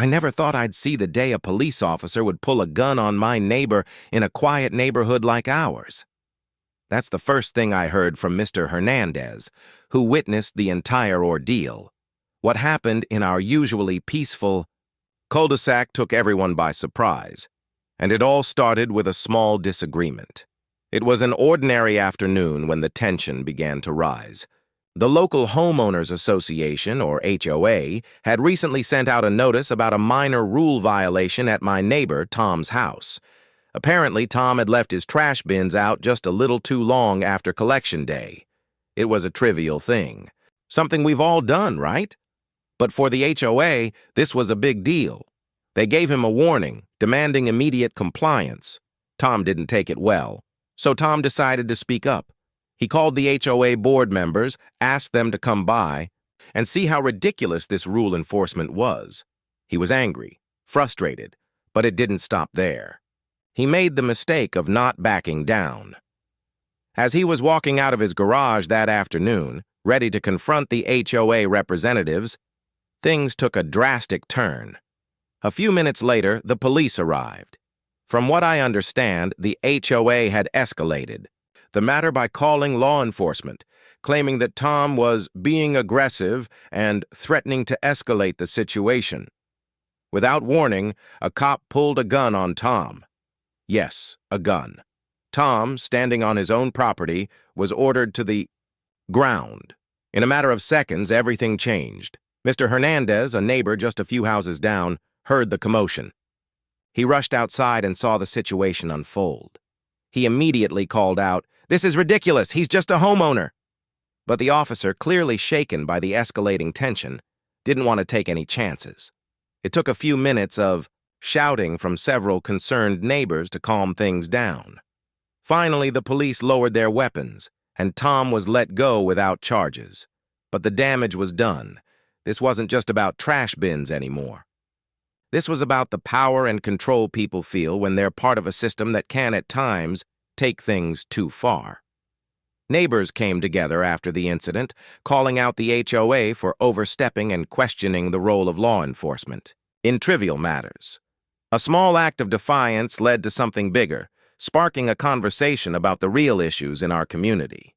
I never thought I'd see the day a police officer would pull a gun on my neighbor in a quiet neighborhood like ours. That's the first thing I heard from Mr. Hernandez, who witnessed the entire ordeal. What happened in our usually peaceful cul-de-sac took everyone by surprise, and it all started with a small disagreement. It was an ordinary afternoon when the tension began to rise. The local Homeowners Association, or HOA, had recently sent out a notice about a minor rule violation at my neighbor Tom's house. Apparently, Tom had left his trash bins out just a little too long after collection day. It was a trivial thing. Something we've all done, right? But for the HOA, this was a big deal. They gave him a warning, demanding immediate compliance. Tom didn't take it well, so Tom decided to speak up. He called the HOA board members, asked them to come by, and see how ridiculous this rule enforcement was. He was angry, frustrated, but it didn't stop there. He made the mistake of not backing down. As he was walking out of his garage that afternoon, ready to confront the HOA representatives, things took a drastic turn. A few minutes later, the police arrived. From what I understand, the HOA had escalated the matter by calling law enforcement, claiming that Tom was being aggressive and threatening to escalate the situation. Without warning, a cop pulled a gun on Tom. Yes, a gun. Tom, standing on his own property, was ordered to the ground. In a matter of seconds, everything changed. Mr. Hernandez, a neighbor just a few houses down, heard the commotion. He rushed outside and saw the situation unfold. He immediately called out, "This is ridiculous, he's just a homeowner." But the officer, clearly shaken by the escalating tension, didn't want to take any chances. It took a few minutes of shouting from several concerned neighbors to calm things down. Finally, the police lowered their weapons, and Tom was let go without charges. But the damage was done. This wasn't just about trash bins anymore. This was about the power and control people feel when they're part of a system that can, at times, take things too far. Neighbors came together after the incident, calling out the HOA for overstepping and questioning the role of law enforcement in trivial matters. A small act of defiance led to something bigger, sparking a conversation about the real issues in our community.